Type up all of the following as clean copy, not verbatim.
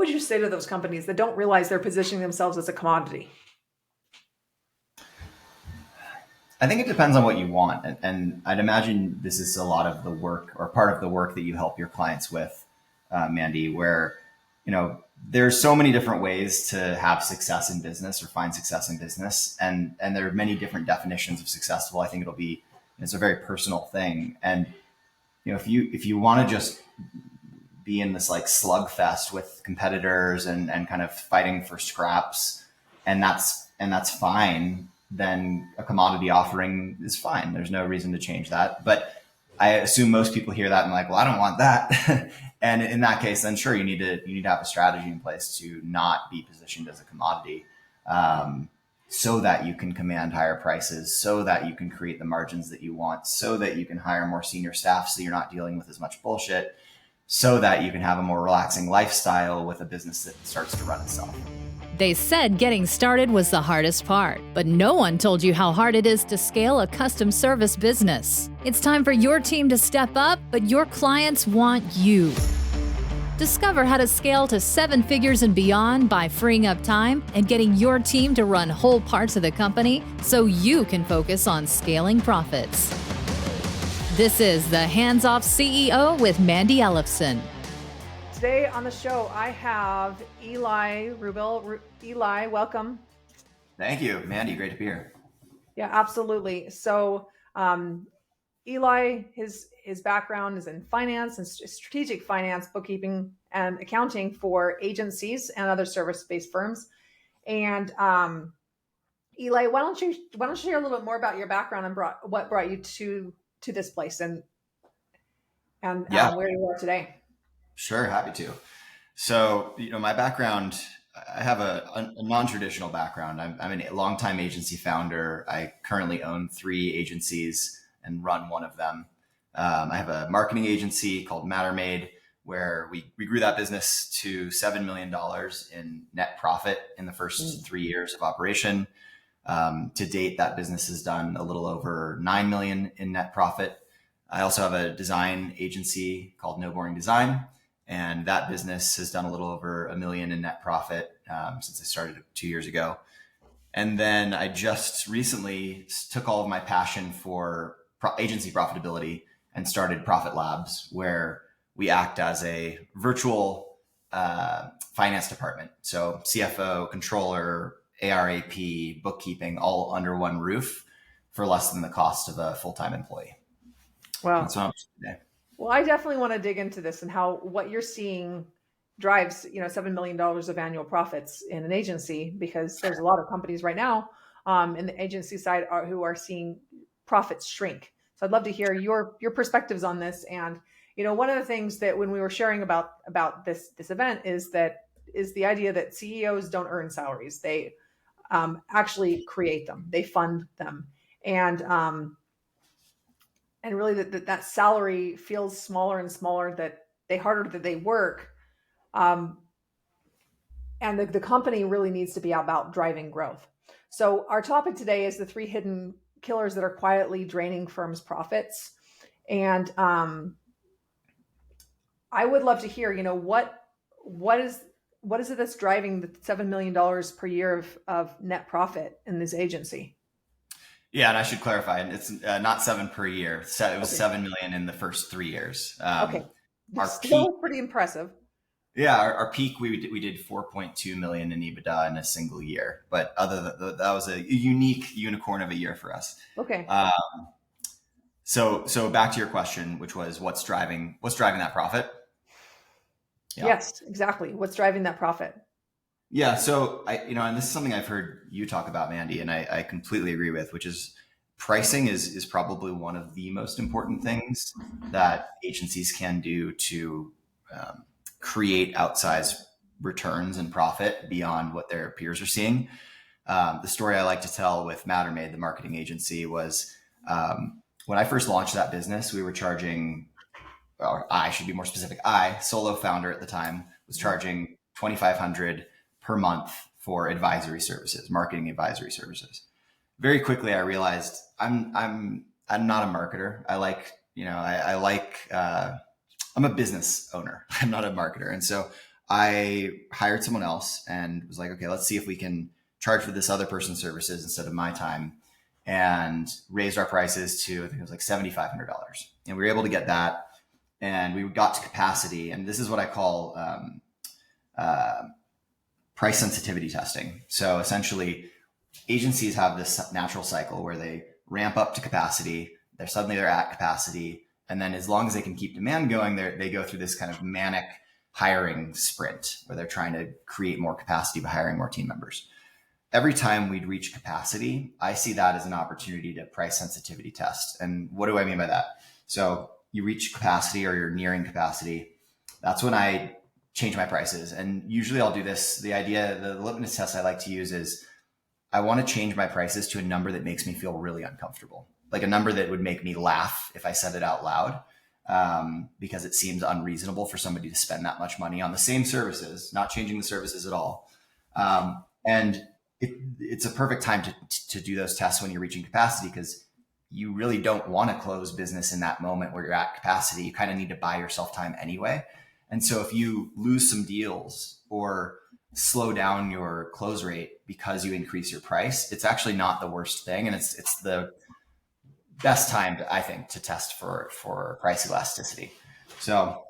would you say to those companies that don't realize they're positioning themselves as a commodity? I think it depends on what you want. And I'd imagine this is a lot of the work or part of the work that you help your clients with, Mandi, where, there's so many different ways to have success in business or find success in business. And there are many different definitions of successful. I think it's a very personal thing. And, if you want to just be in this like slugfest with competitors and kind of fighting for scraps, and that's fine, then a commodity offering is fine. There's no reason to change that. But I assume most people hear that and like, well, I don't want that. And in that case, then sure, you need to have a strategy in place to not be positioned as a commodity, so that you can command higher prices, so that you can create the margins that you want, so that you can hire more senior staff, so you're not dealing with as much bullshit, so that you can have a more relaxing lifestyle with a business that starts to run itself. They said getting started was the hardest part, but no one told you how hard it is to scale a custom service business. It's time for your team to step up, but your clients want you. Discover how to scale to 7 figures and beyond by freeing up time and getting your team to run whole parts of the company so you can focus on scaling profits. This is the Hands Off CEO with Mandi Ellefson. Today on the show, I have Eli Rubel. Eli, welcome. Thank you, Mandi. Great to be here. Yeah, absolutely. So, Eli, his background is in finance and strategic finance, bookkeeping, and accounting for agencies and other service-based firms. And Eli, why don't you share a little bit more about your background and what brought you to this place and where you are today? Sure, happy to. So, my background, I have a non-traditional background. I'm a longtime agency founder. I currently own 3 agencies and run one of them. I have a marketing agency called Mattermade, where we grew that business to $7 million in net profit in the first 3 years of operation. To date, that business has done a little over 9 million in net profit. I also have a design agency called No Boring Design, and that business has done a little over 1 million in net profit since I started 2 years ago. And then I just recently took all of my passion for agency profitability and started Profit Labs, where we act as a virtual finance department. So CFO, controller, ARAP, bookkeeping, all under one roof for less than the cost of a full-time employee. Wow. That's what I'm doing today. Well, I definitely want to dig into this and how what you're seeing drives, $7 million of annual profits in an agency, because there's a lot of companies right now in the agency side who are seeing profits shrink. So I'd love to hear your perspectives on this. And, one of the things that when we were sharing about this event is the idea that CEOs don't earn salaries. They actually create them. They fund them. And really that salary feels smaller and smaller, that the harder that they work. And the company really needs to be about driving growth. So our topic today is the 3 hidden killers that are quietly draining firms' profits. And I would love to hear, what is it that's driving the $7 million per year of net profit in this agency? Yeah, and I should clarify, it's not 7 per year. It was 7 million in the first 3 years. Okay, still pretty impressive. Yeah, our peak, we did 4.2 million in EBITDA in a single year. But that was a unique unicorn of a year for us. Okay. So back to your question, which was what's driving that profit? Yeah. Yes, exactly. What's driving that profit? Yeah. So and this is something I've heard you talk about, Mandi, and I completely agree with, which is pricing is probably one of the most important things that agencies can do to create outsized returns and profit beyond what their peers are seeing. The story I like to tell with Mattermade, the marketing agency, was when I first launched that business, we were charging, or I should be more specific, solo founder at the time, was charging $2,500 per month for advisory services, marketing advisory services. Very quickly, I realized I'm not a marketer. I'm a business owner. I'm not a marketer. And so I hired someone else and was like, okay, let's see if we can charge for this other person's services instead of my time, and raised our prices to, I think it was like $7,500. And we were able to get that. And we got to capacity. And this is what I call price sensitivity testing. So essentially, agencies have this natural cycle where they ramp up to capacity. They're at capacity. And then as long as they can keep demand going, they go through this kind of manic hiring sprint where they're trying to create more capacity by hiring more team members. Every time we'd reach capacity, I see that as an opportunity to price sensitivity test. And what do I mean by that? So you reach capacity or you're nearing capacity. That's when I change my prices. And usually I'll do this. The litmus test I like to use is I want to change my prices to a number that makes me feel really uncomfortable, like a number that would make me laugh if I said it out loud, because it seems unreasonable for somebody to spend that much money on the same services, not changing the services at all. And it's a perfect time to do those tests when you're reaching capacity, because you really don't want to close business in that moment where you're at capacity. You kind of need to buy yourself time anyway. And so if you lose some deals or slow down your close rate because you increase your price, it's actually not the worst thing. And it's the best time, I think, to test for price elasticity. So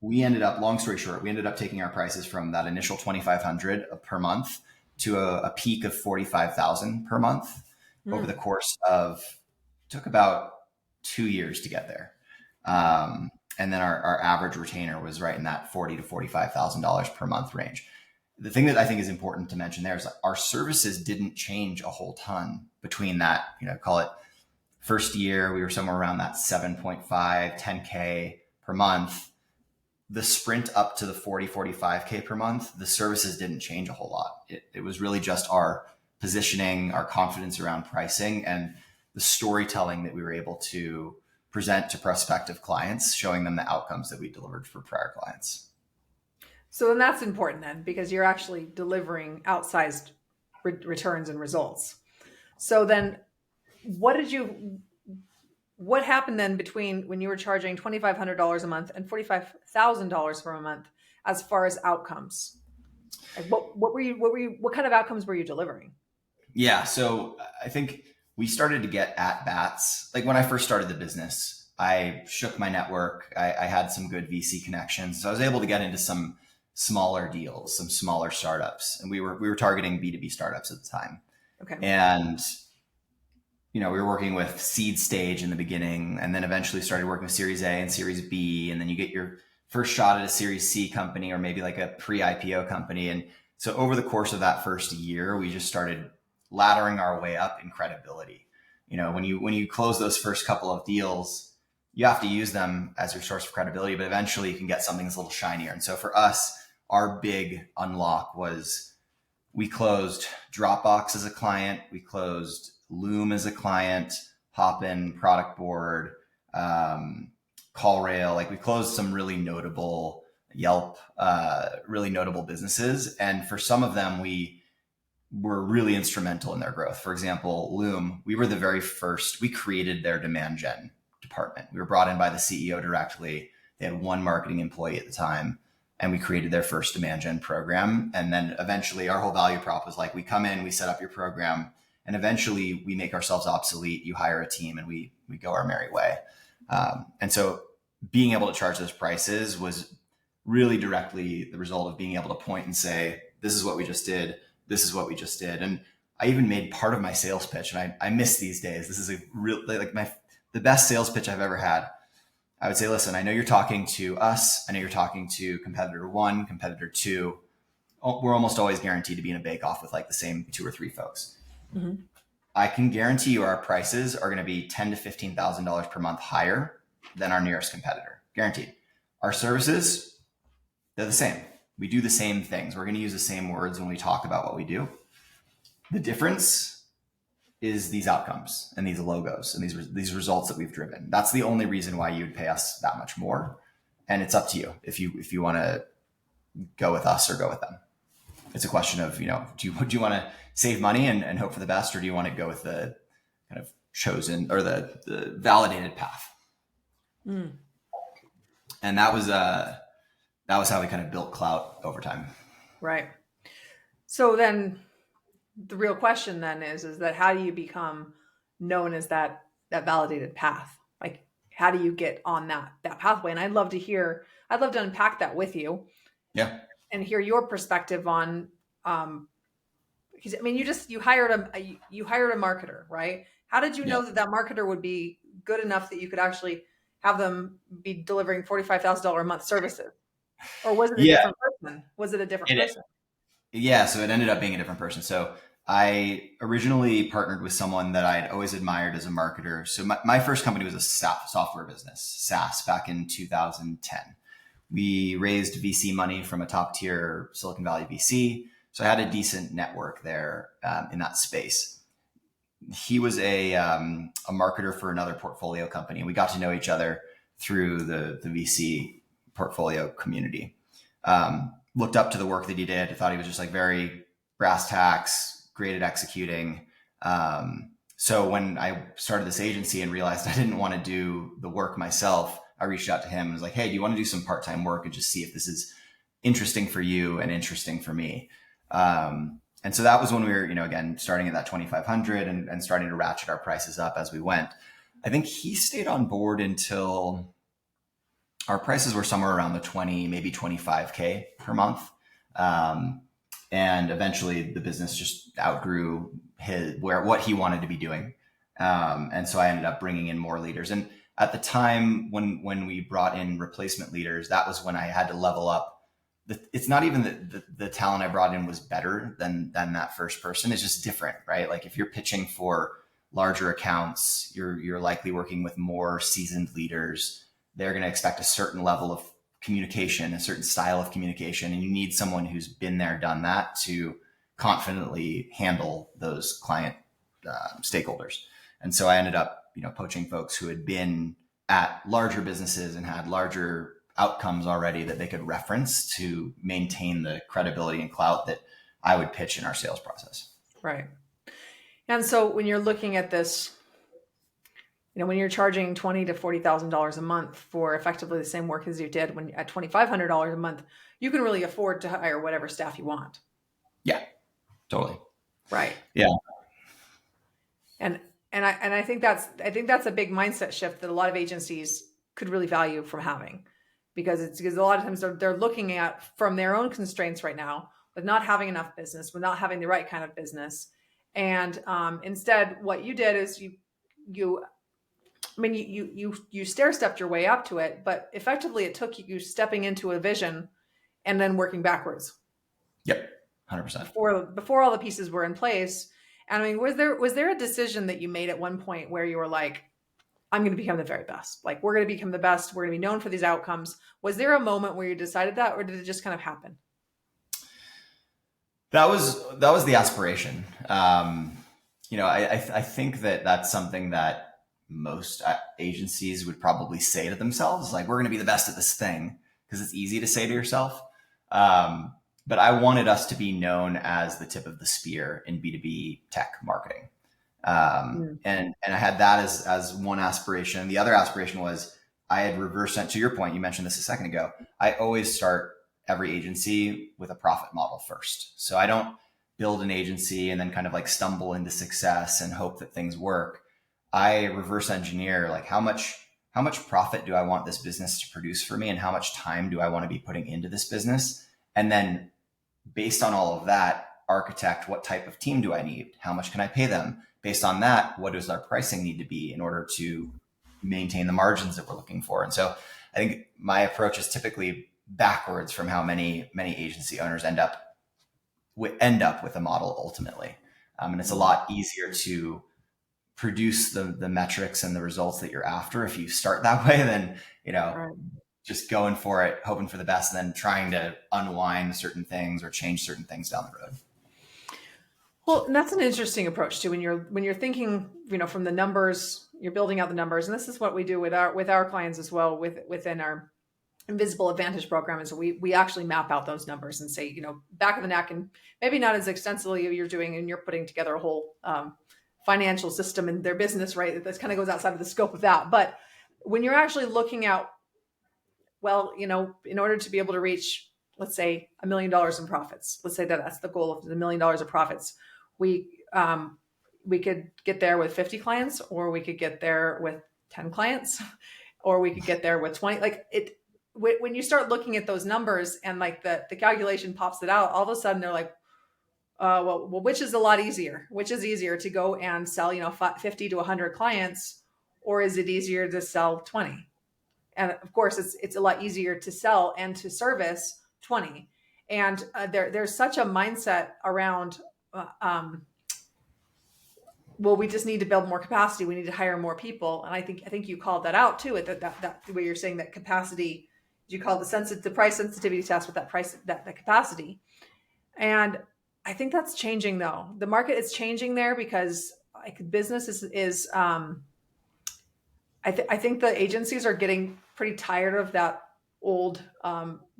we ended up, long story short, we ended up taking our prices from that initial $2,500 per month to a peak of $45,000 per month over the course of, took about 2 years to get there. And then our average retainer was right in that $40,000 to $45,000 per month range. The thing that I think is important to mention there is that our services didn't change a whole ton between that, call it first year, we were somewhere around that 7.5, 10K per month. The sprint up to the 45K per month, the services didn't change a whole lot. It was really just our positioning, our confidence around pricing, and the storytelling that we were able to present to prospective clients, showing them the outcomes that we delivered for prior clients. So then that's important then, because you're actually delivering outsized returns and results. So then what happened then between when you were charging $2,500 a month and $45,000 for a month as far as outcomes? Like what kind of outcomes were you delivering? Yeah. So I think we started to get at bats. Like when I first started the business, I shook my network. I had some good VC connections. So I was able to get into some smaller deals, some smaller startups. And we were targeting B2B startups at the time. Okay. And we were working with seed stage in the beginning, and then eventually started working with Series A and Series B. And then you get your first shot at a Series C company, or maybe like a pre-IPO company. And so over the course of that first year, we just started laddering our way up in credibility. When you close those first couple of deals, you have to use them as your source of credibility, but eventually you can get something that's a little shinier. And so for us, our big unlock was we closed Dropbox as a client. We closed Loom as a client, Hopin, Product Board, CallRail. Like we closed some really notable Yelp, really notable businesses. And for some of them, we were really instrumental in their growth. For example, Loom, we were the very first, we created their demand gen department. We were brought in by the CEO directly. They had one marketing employee at the time, and we created their first demand gen program. And then eventually our whole value prop was like, we come in, we set up your program, and eventually we make ourselves obsolete. You hire a team and we go our merry way. And so being able to charge those prices was really directly the result of being able to point and say, this is what we just did. This is what we just did. And I even made part of my sales pitch, and I miss these days. This is a real, the best sales pitch I've ever had. I would say, listen, I know you're talking to us. I know you're talking to competitor 1, competitor 2. We're almost always guaranteed to be in a bake-off with like the same 2 or 3 folks. Mm-hmm. I can guarantee you our prices are going to be $10,000 to $15,000 per month higher than our nearest competitor. Guaranteed. Our services, they're the same. We do the same things. We're going to use the same words when we talk about what we do. The difference is these outcomes and these logos and these results that we've driven. That's the only reason why you would pay us that much more. And it's up to you if you want to go with us or go with them. It's a question of, do you want to save money and hope for the best, or do you want to go with the kind of chosen or the validated path? Mm. And that was that was how we kind of built clout over time. Right. So then the real question then is that how do you become known as that validated path? Like, how do you get on that pathway? And I'd love to unpack that with you. Yeah. And hear your perspective on, because I mean, you hired a marketer, right? How did you know that marketer would be good enough that you could actually have them be delivering $45,000 a month services? Or was it a different person? Was it a different person? Yeah, so it ended up being a different person. So I originally partnered with someone that I'd always admired as a marketer. So my first company was a software business, SaaS, back in 2010. We raised VC money from a top tier Silicon Valley VC. So I had a decent network there in that space. He was a marketer for another portfolio company. We got to know each other through the VC portfolio community. Looked up to the work that he did. I thought he was just like very brass tacks, great at executing. So when I started this agency and realized I didn't want to do the work myself, I reached out to him and was like, hey, do you want to do some part-time work and just see if this is interesting for you and interesting for me? And so that was when we were, again, starting at that 2,500 and starting to ratchet our prices up as we went. I think he stayed on board until our prices were somewhere around the 20, maybe 25K per month. And eventually the business just outgrew what he wanted to be doing. And so I ended up bringing in more leaders. And at the time when we brought in replacement leaders, that was when I had to level up. It's not even that the talent I brought in was better than that first person. It's just different, right? Like if you're pitching for larger accounts, you're likely working with more seasoned leaders. They're going to expect a certain level of communication, a certain style of communication, and you need someone who's been there, done that to confidently handle those client stakeholders. And so I ended up, poaching folks who had been at larger businesses and had larger outcomes already that they could reference to maintain the credibility and clout that I would pitch in our sales process. Right. And so when you're looking at this, when you're charging $20,000 to $40,000 a month for effectively the same work as you did when at $2,500 a month, you can really afford to hire whatever staff you want. Yeah, totally. Right. Yeah. And I think that's a big mindset shift that a lot of agencies could really value from having, because a lot of times they're looking at from their own constraints right now with not having enough business, with not having the right kind of business. And instead what you did is you stair-stepped your way up to it, but effectively it took you stepping into a vision and then working backwards. Yep. 100%. Before all the pieces were in place. And I mean, was there a decision that you made at one point where you were like, I'm going to become the very best. Like, we're going to become the best. We're going to be known for these outcomes. Was there a moment where you decided that, or did it just kind of happen? That was the aspiration. I think that that's something that most agencies would probably say to themselves, like, we're going to be the best at this thing, because it's easy to say to yourself. But I wanted us to be known as the tip of the spear in B2B tech marketing. And I had that as one aspiration. The other aspiration was I had to your point, you mentioned this a second ago. I always start every agency with a profit model first. So I don't build an agency and then kind of like stumble into success and hope that things work. I reverse engineer, like how much profit do I want this business to produce for me, and how much time do I want to be putting into this business? And then based on all of that, architect what type of team do I need? How much can I pay them? Based on that, what does our pricing need to be in order to maintain the margins that we're looking for? And so I think my approach is typically backwards from how many agency owners end up with a model ultimately. And it's a lot easier to produce the metrics and the results that you're after if you start that way than, right, just going for it, hoping for the best, and then trying to unwind certain things or change certain things down the road. Well, and that's an interesting approach too. When you're thinking, from the numbers, you're building out the numbers, and this is what we do with our clients as well within our Invisible Advantage program. Is we actually map out those numbers and say, back of the neck, and maybe not as extensively as you're doing, and you're putting together a whole financial system in their business, right? That kind of goes outside of the scope of that. But when you're actually looking at well, in order to be able to reach, let's say, $1 million in profits, let's say that that's the goal of the $1 million of profits, we could get there with 50 clients, or we could get there with 10 clients, or we could get there with 20. Like when you start looking at those numbers and like the calculation pops it out, all of a sudden they're like, well, which is a lot easier? Which is easier to go and sell, 50 to 100 clients, or is it easier to sell 20? And of course, it's a lot easier to sell and to service 20. And there's such a mindset around, well, we just need to build more capacity. We need to hire more people. And I think you called that out too. That where you're saying that capacity, you call the price sensitivity test with that price, that capacity. And I think that's changing though. The market is changing there because like business is I think the agencies are getting pretty tired of that old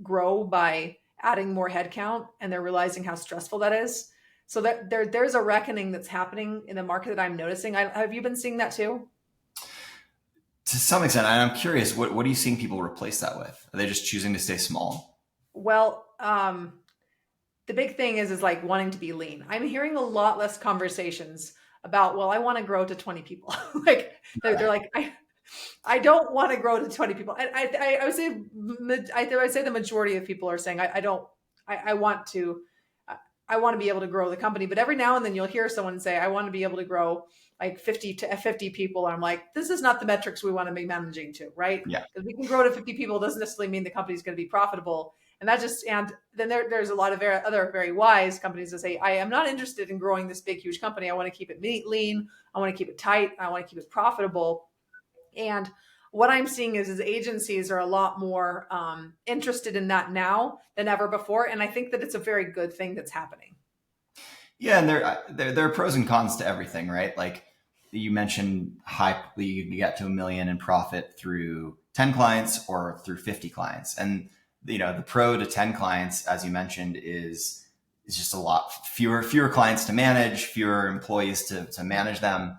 grow by adding more headcount, and they're realizing how stressful that is. So that there's a reckoning that's happening in the market that I'm noticing. Have you been seeing that too? To some extent, I'm curious, what are you seeing people replace that with? Are they just choosing to stay small? Well, the big thing is like wanting to be lean. I'm hearing a lot less conversations about, well, I want to grow to 20 people. Like they're like, I don't want to grow to 20 people. I would say the majority of people are saying, I want to be able to grow the company. But every now and then you'll hear someone say, I want to be able to grow like 50 people. And I'm like, this is not the metrics we want to be managing to, right? Yeah. Because we can grow to 50 people doesn't necessarily mean the company's going to be profitable. And then there's a lot of other very wise companies that say, I am not interested in growing this big, huge company. I want to keep it lean. I want to keep it tight. I want to keep it profitable. And what I'm seeing is agencies are a lot more interested in that now than ever before. And I think that it's a very good thing that's happening. Yeah. And there are pros and cons to everything, right? Like you mentioned, you can get to $1 million in profit through 10 clients or through 50 clients. And the pro to 10 clients, as you mentioned, is just a lot fewer clients to manage, fewer employees to manage them.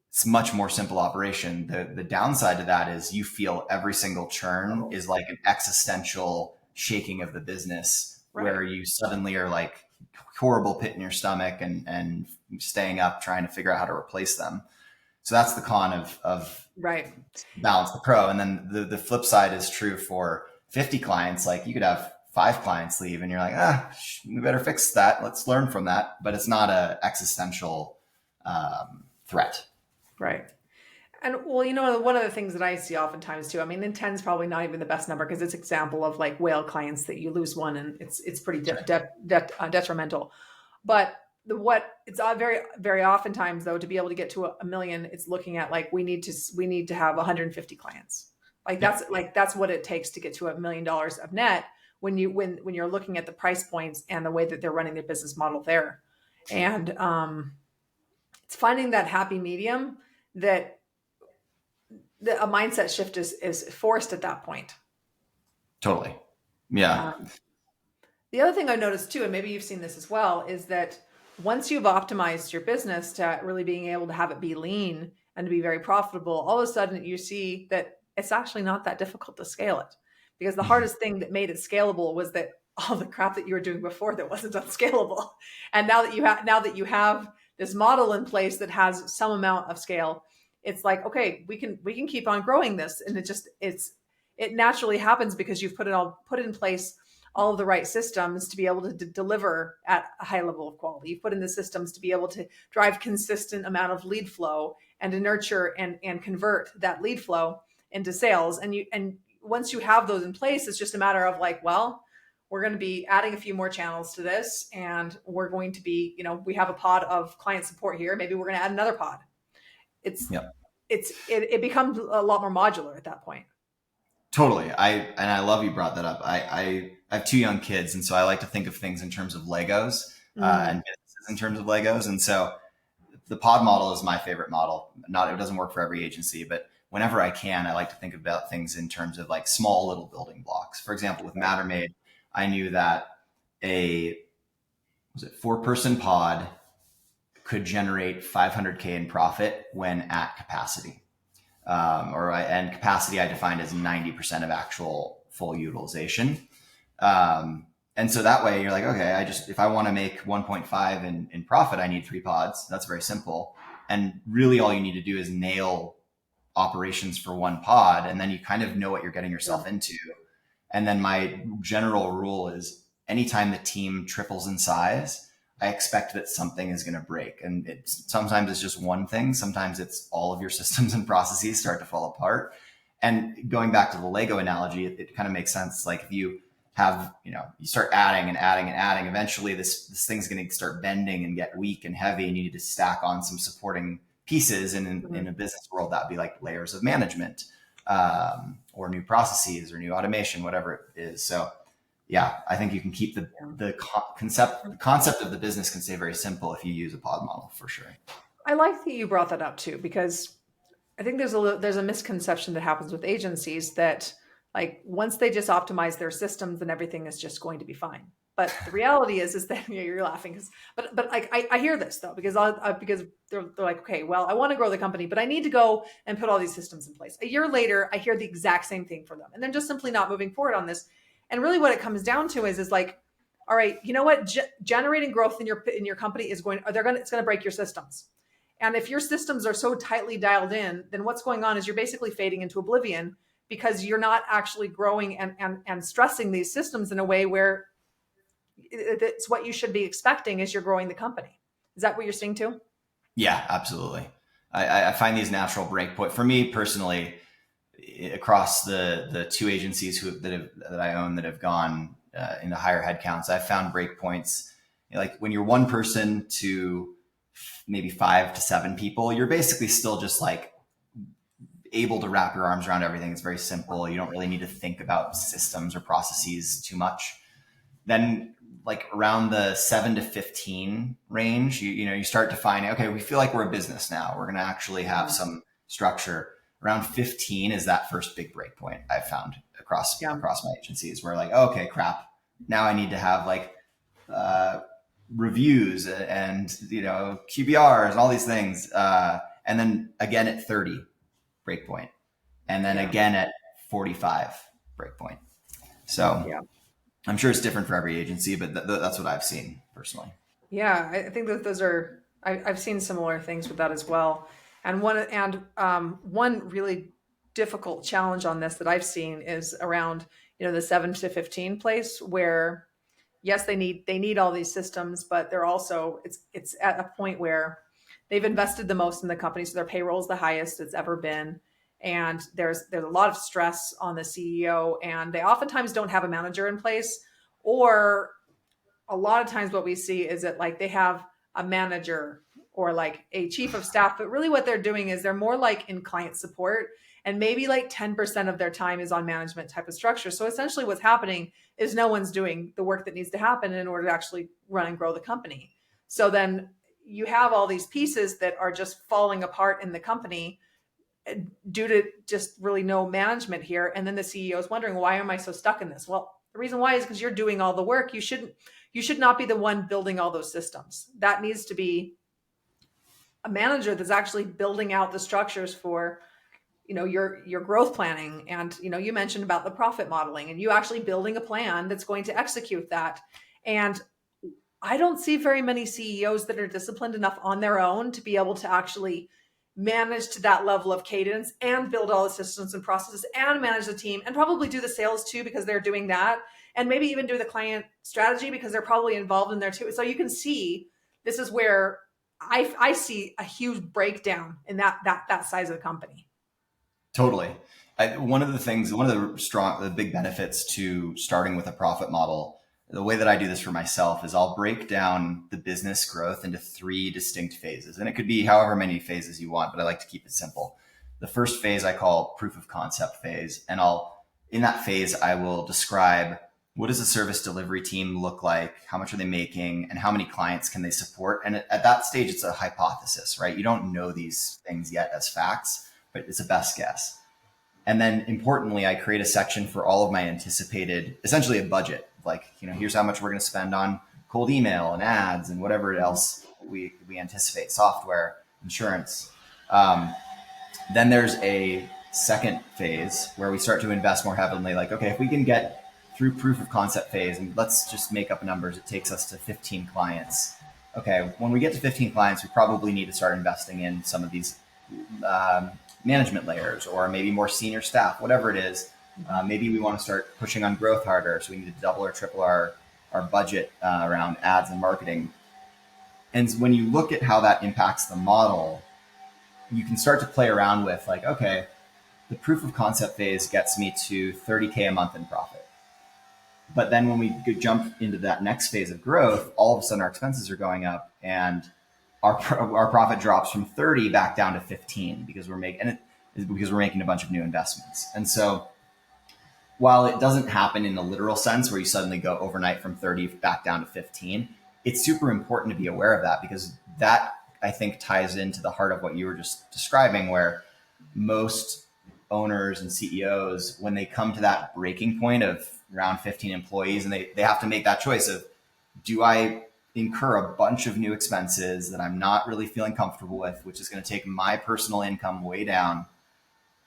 It's a much more simple operation. The downside to that is you feel every single churn is like an existential shaking of the business, right, where you suddenly are like horrible pit in your stomach and staying up trying to figure out how to replace them. So that's the con of right, balance the pro. And then the flip side is true for 50 clients. Like you could have 5 clients leave and you're like, we better fix that. Let's learn from that. But it's not a existential threat. Right. And well, one of the things that I see oftentimes too, I mean, and 10 is probably not even the best number because it's example of like whale clients that you lose one and it's pretty detrimental. But it's very, very oftentimes though, to be able to get to $1 million, it's looking at like, we need to have 150 clients. Like that's what it takes to get to $1 million of net when you're looking at the price points and the way that they're running their business model there. And it's finding that happy medium that a mindset shift is forced at that point. Totally. Yeah. The other thing I've noticed too, and maybe you've seen this as well, is that once you've optimized your business to really being able to have it be lean and to be very profitable, all of a sudden you see that it's actually not that difficult to scale it, because the hardest thing that made it scalable was that all the crap that you were doing before that wasn't unscalable. And now that you have this model in place that has some amount of scale, it's like, okay, we can keep on growing this. And it naturally happens because you've put in place all of the right systems to be able to deliver at a high level of quality. You've put in the systems to be able to drive consistent amount of lead flow and to nurture and convert that lead flow into sales. And once you have those in place, it's just a matter of like, well, we're going to be adding a few more channels to this, and we're going to be, we have a pod of client support here. Maybe we're going to add another pod. It becomes a lot more modular at that point. Totally. I love you brought that up. I have 2 young kids. And so I like to think of things in terms of Legos and businesses in terms of Legos. And so the pod model is my favorite model. It doesn't work for every agency, but whenever I can, I like to think about things in terms of like small little building blocks. For example, with Mattermade, I knew that a 4-person pod could generate $500K in profit when at capacity. And capacity I defined as 90% of actual full utilization. And so that way you're like, okay, if I want to make 1.5 in profit, I need 3 pods. That's very simple. And really all you need to do is nail operations for 1 pod. And then you kind of know what you're getting yourself into. And then my general rule is anytime the team triples in size, I expect that something is going to break. And sometimes it's just one thing. Sometimes it's all of your systems and processes start to fall apart. And going back to the Lego analogy, it kind of makes sense. Like if you have, you start adding and adding and adding, eventually this thing's going to start bending and get weak and heavy, and you need to stack on some supporting pieces. And in a business world, that'd be like layers of management, or new processes or new automation, whatever it is. So yeah, I think you can keep the concept of the business can stay very simple if you use a pod model, for sure. I like that you brought that up too, because I think there's a misconception that happens with agencies that like once they just optimize their systems, then everything is just going to be fine. But the reality is that you're laughing, but like I hear this though, because they're like, okay, well, I want to grow the company, but I need to go and put all these systems in place. A year later, I hear the exact same thing from them, and they're just simply not moving forward on this. And really, what it comes down to is like, all right, you know what? Generating growth in your company it's going to break your systems. And if your systems are so tightly dialed in, then what's going on is you're basically fading into oblivion because you're not actually growing and stressing these systems in a way where it's what you should be expecting as you're growing the company. Is that what you're seeing too? Yeah, absolutely. I find these natural breakpoint for me personally across the 2 agencies that I own that have gone into higher headcounts. I've found breakpoints like when you're 1 person to maybe 5 to 7 people, you're basically still just like able to wrap your arms around everything. It's very simple. You don't really need to think about systems or processes too much. Then like around the 7 to 15 range, you start to find, okay, we feel like we're a business now. We're going to actually have some structure. Around 15 is that first big break point I've found across my agencies where like, okay, crap. Now I need to have like, reviews and, QBRs and all these things. And then again at 30 breakpoint, and then again at 45 breakpoint. So I'm sure it's different for every agency, but that's what I've seen personally. Yeah, I think that those are, I've seen similar things with that as well. And one really difficult challenge on this that I've seen is around, the 7 to 15 place where, yes, they need all these systems, but they're also, it's at a point where they've invested the most in the company. So their payroll is the highest it's ever been. And there's a lot of stress on the CEO, and they oftentimes don't have a manager in place, or a lot of times what we see is that like they have a manager or like a chief of staff, but really what they're doing is they're more like in client support, and maybe like 10% of their time is on management type of structure. So essentially what's happening is no one's doing the work that needs to happen in order to actually run and grow the company. So then you have all these pieces that are just falling apart in the company due to just really no management here. And then the CEO is wondering, why am I so stuck in this? Well, the reason why is because you're doing all the work. You should not be the one building all those systems. That needs to be a manager that's actually building out the structures for, your growth planning. And, you mentioned about the profit modeling, and you actually building a plan that's going to execute that. And I don't see very many CEOs that are disciplined enough on their own to be able to actually manage to that level of cadence and build all the systems and processes and manage the team and probably do the sales too, because they're doing that, and maybe even do the client strategy because they're probably involved in there too. So you can see this is where I see a huge breakdown in that size of the company. Totally. One of the big benefits to starting with a profit model, the way that I do this for myself is I'll break down the business growth into 3 distinct phases. And it could be however many phases you want, but I like to keep it simple. The first phase I call proof of concept phase. And in that phase, I will describe what does a service delivery team look like? How much are they making? And how many clients can they support? And at that stage, it's a hypothesis, right? You don't know these things yet as facts, but it's a best guess. And then importantly, I create a section for all of my anticipated, essentially a budget. Like, here's how much we're going to spend on cold email and ads and whatever else we anticipate, software, insurance. Then there's a second phase where we start to invest more heavily. Like, okay, if we can get through proof of concept phase, and let's just make up numbers, it takes us to 15 clients. Okay, when we get to 15 clients, we probably need to start investing in some of these management layers, or maybe more senior staff, whatever it is. Maybe we want to start pushing on growth harder, so we need to double or triple our budget around ads and marketing. And when you look at how that impacts the model, you can start to play around with like, okay, the proof of concept phase gets me to 30K a month in profit. But then when we jump into that next phase of growth, all of a sudden our expenses are going up and our profit drops from 30 back down to 15 because we're making a bunch of new investments. And so while it doesn't happen in the literal sense where you suddenly go overnight from 30 back down to 15, it's super important to be aware of that, because that, I think, ties into the heart of what you were just describing, where most owners and CEOs, when they come to that breaking point of around 15 employees, and they have to make that choice of, do I incur a bunch of new expenses that I'm not really feeling comfortable with, which is going to take my personal income way down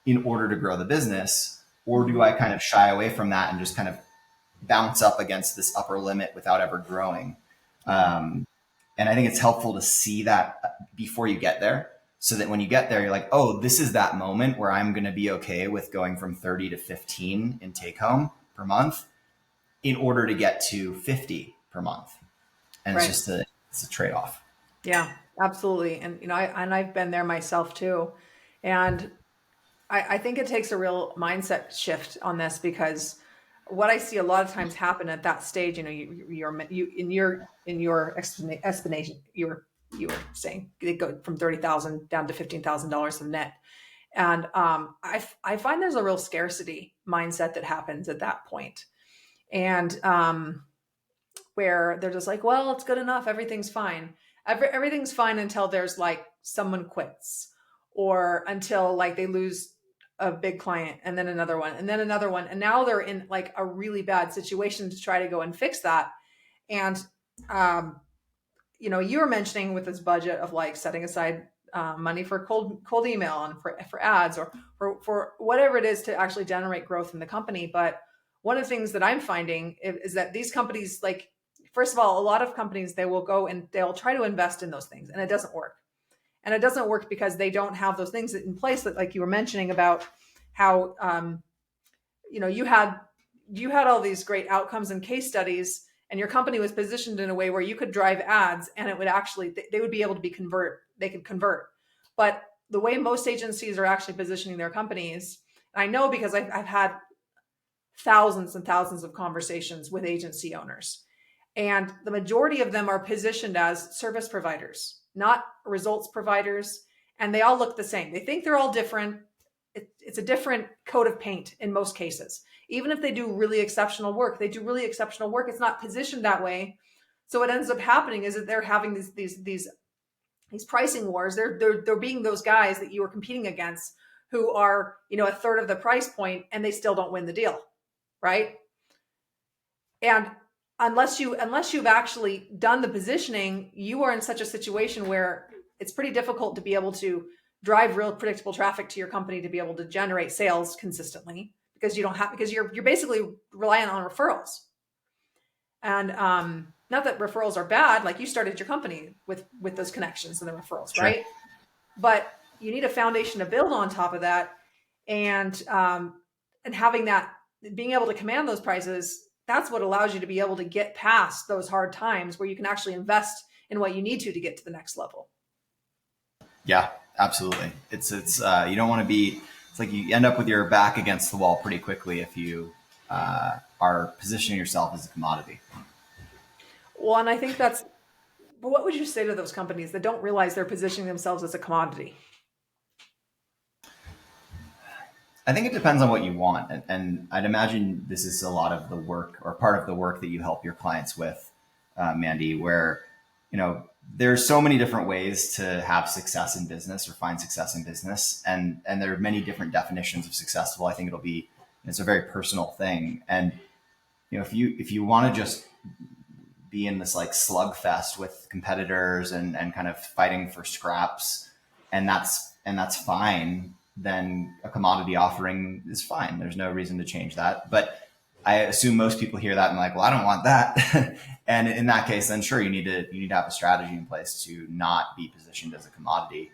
in order to grow the business? Or do I kind of shy away from that and just kind of bounce up against this upper limit without ever growing? And I think it's helpful to see that before you get there, so that when you get there, you're like, oh, this is that moment where I'm going to be okay with going from 30 to 15 in take home per month in order to get to 50 per month. And Right. it's a trade-off. Yeah, absolutely. And I've been there myself too. And I think it takes a real mindset shift on this, because what I see a lot of times happen at that stage, you in your explanation, you were saying they go from 30,000 down to $15,000 of net. And I find there's a real scarcity mindset that happens at that point. And where they're just like, well, it's good enough. Everything's fine. Everything's fine until there's like someone quits, or until like they lose a big client, and then another one, and then another one. And now they're in like a really bad situation to try to go and fix that. And, you were mentioning with this budget of like setting aside money for cold email and for ads, or for whatever it is to actually generate growth in the company. But one of the things that I'm finding is that these companies, like, first of all, a lot of companies, they will go and they'll try to invest in those things, and it doesn't work. And it doesn't work because they don't have those things in place, that, like you were mentioning about how, you had all these great outcomes and case studies, and your company was positioned in a way where you could drive ads, and it would actually, they would be able to they could convert. But the way most agencies are actually positioning their companies, I know because I've had thousands and thousands of conversations with agency owners, and the majority of them are positioned as service providers, not results providers. And they all look the same. They think they're all different. It's a different coat of paint in most cases. Even if they do really exceptional work, it's not positioned that way. So what ends up happening is that they're having these pricing wars. They're being those guys that you are competing against, who are, a third of the price point, and they still don't win the deal. Right. And unless you've actually done the positioning, you are in such a situation where it's pretty difficult to be able to drive real predictable traffic to your company, to be able to generate sales consistently, because you're basically relying on referrals. And not that referrals are bad, like you started your company with those connections and the referrals, sure, right? But you need a foundation to build on top of that, and having that, being able to command those prices, that's what allows you to be able to get past those hard times where you can actually invest in what you need to get to the next level. Yeah, absolutely. It's you don't want to be, it's like you end up with your back against the wall pretty quickly if you are positioning yourself as a commodity. Well, and I think but what would you say to those companies that don't realize they're positioning themselves as a commodity? I think it depends on what you want. And I'd imagine this is a lot of the work, or part of the work, that you help your clients with, Mandi, where, there's so many different ways to have success in business or find success in business. And there are many different definitions of successful. I think it's a very personal thing. And, if you want to just be in this like slugfest with competitors and kind of fighting for scraps, and that's fine. then a commodity offering is fine. There's no reason to change that. But I assume most people hear that and like, well, I don't want that. And in that case, then sure, you need to have a strategy in place to not be positioned as a commodity,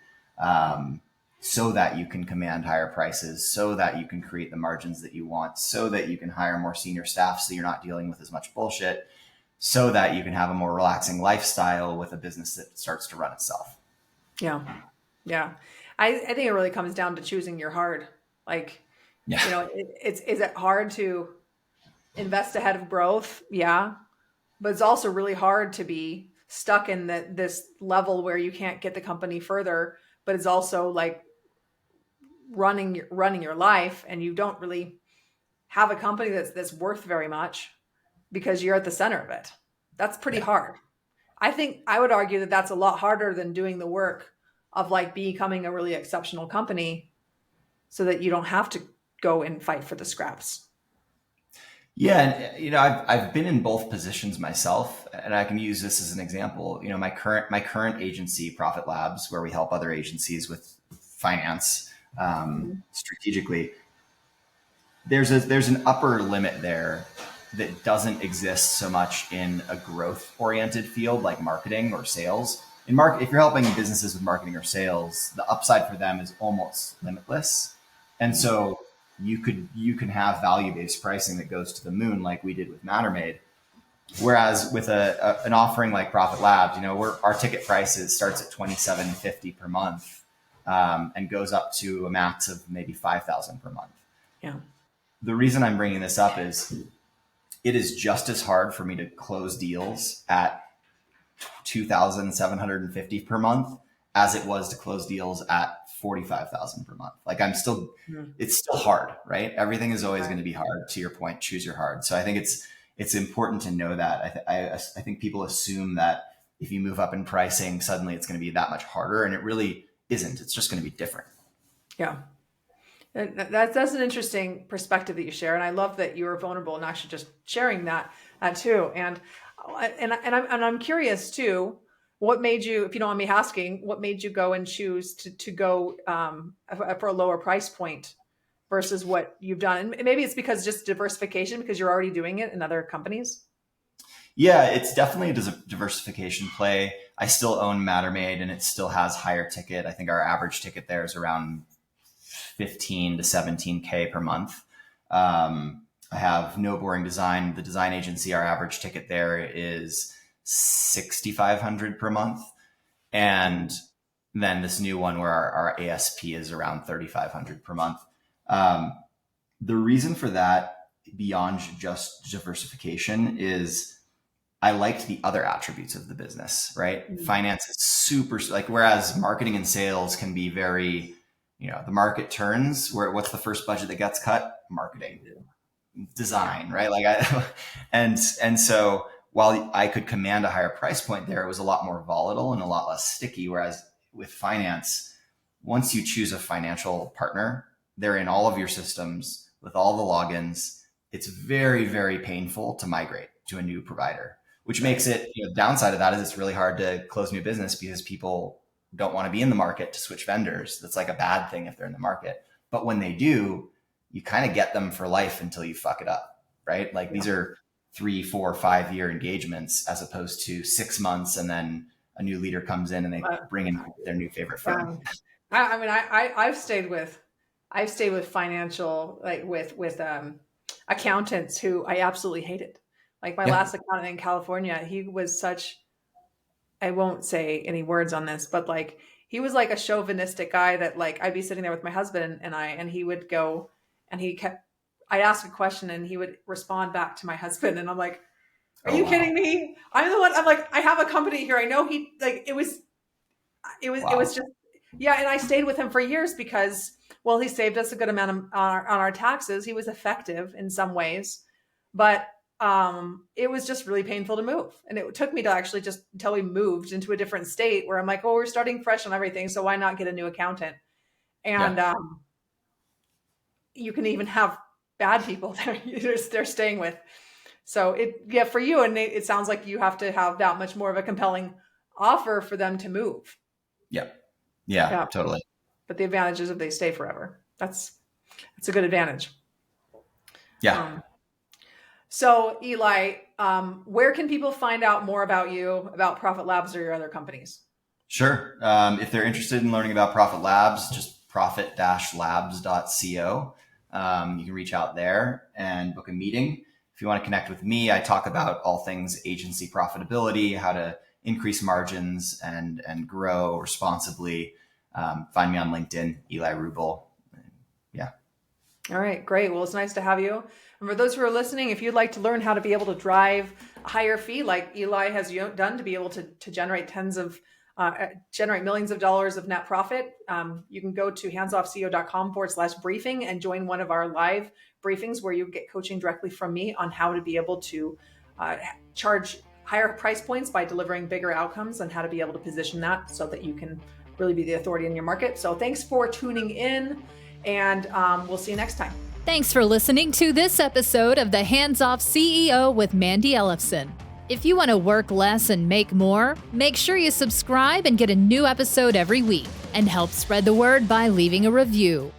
so that you can command higher prices, so that you can create the margins that you want, so that you can hire more senior staff, so you're not dealing with as much bullshit, so that you can have a more relaxing lifestyle with a business that starts to run itself. Yeah. Yeah. I think it really comes down to choosing your hard. Like, Yeah. you know, is it hard to invest ahead of growth? Yeah. But it's also really hard to be stuck in this level where you can't get the company further, but it's also like running your life, and you don't really have a company that's worth very much because you're at the center of it. That's pretty hard. I think I would argue that that's a lot harder than doing the work of like becoming a really exceptional company so that you don't have to go and fight for the scraps. Yeah, and you know, I've been in both positions myself, and I can use this as an example. You know, my current agency, Profit Labs, where we help other agencies with finance strategically. There's an upper limit there that doesn't exist so much in a growth oriented field like marketing or sales. If you're helping businesses with marketing or sales, the upside for them is almost limitless, and so you can have value-based pricing that goes to the moon like we did with Mattermade. Whereas with an offering like Profit Labs, you know, our ticket prices starts at $27.50 per month, and goes up to a max of maybe $5,000 per month. Yeah. The reason I'm bringing this up is it is just as hard for me to close deals at $2,750 per month as it was to close deals at $45,000 per month. Like it's still hard, right? Everything is always going to be hard. To your point, choose your hard. So I think it's important to know that. I think people assume that if you move up in pricing, suddenly it's going to be that much harder, and it really isn't. It's just going to be different. Yeah. That's an interesting perspective that you share, and I love that you were vulnerable and actually just sharing that too. And I'm curious too. What made you, if you don't mind me asking, what made you go and choose to go for a lower price point versus what you've done? And maybe it's because just diversification, because you're already doing it in other companies. Yeah, it's definitely a diversification play. I still own Mattermade, and it still has higher ticket. I think our average ticket there is around 15 to 17K per month. I have No Boring Design, the design agency. Our average ticket there is $6,500 per month. And then this new one where our ASP is around $3,500 per month. The reason for that, beyond just diversification, is I liked the other attributes of the business, right? Mm-hmm. Finance is super, like, whereas marketing and sales can be very, you know, the market turns, what's the first budget that gets cut? Marketing, design, right? And so while I could command a higher price point there, it was a lot more volatile and a lot less sticky. Whereas with finance, once you choose a financial partner, they're in all of your systems with all the logins. It's very, very painful to migrate to a new provider, which makes it, you know, downside of that is it's really hard to close new business because people don't want to be in the market to switch vendors. That's like a bad thing if they're in the market. But when they do, you kind of get them for life until you fuck it up, right? Like these are 3, 4, 5 year engagements as opposed to 6 months, and then a new leader comes in and they bring in their new favorite firm. I mean, I've stayed with financial, like with accountants who I absolutely hated. Like my last accountant in California, he was such, I won't say any words on this, but like he was like a chauvinistic guy that like I'd be sitting there with my husband and he would go and I'd ask a question and he would respond back to my husband, and I'm like, are you kidding me? I'm the one. I'm like, I have a company here. I know it was just, yeah. And I stayed with him for years because, well, he saved us a good amount on our taxes. He was effective in some ways, but it was just really painful to move. And it took me to actually just until we moved into a different state where I'm like, well, we're starting fresh on everything. So why not get a new accountant? And you can even have bad people they're staying with. So for you, and it sounds like you have to have that much more of a compelling offer for them to move. Yeah, totally. But the advantage is if they stay forever. That's a good advantage. Yeah. So Eli, where can people find out more about you, about Profit Labs or your other companies? Sure. If they're interested in learning about Profit Labs, just profit-labs.co. You can reach out there and book a meeting. If you want to connect with me, I talk about all things agency profitability, how to increase margins and grow responsibly. Find me on LinkedIn, Eli Rubel. Yeah. All right, great. Well, it's nice to have you. And for those who are listening, if you'd like to learn how to be able to drive a higher fee like Eli has done to be able to generate generate millions of dollars of net profit, you can go to handsoffceo.com/briefing and join one of our live briefings where you get coaching directly from me on how to be able to charge higher price points by delivering bigger outcomes and how to be able to position that so that you can really be the authority in your market. So thanks for tuning in, and we'll see you next time. Thanks for listening to this episode of the Hands Off CEO with Mandi Ellefson. If you want to work less and make more, make sure you subscribe and get a new episode every week, and help spread the word by leaving a review.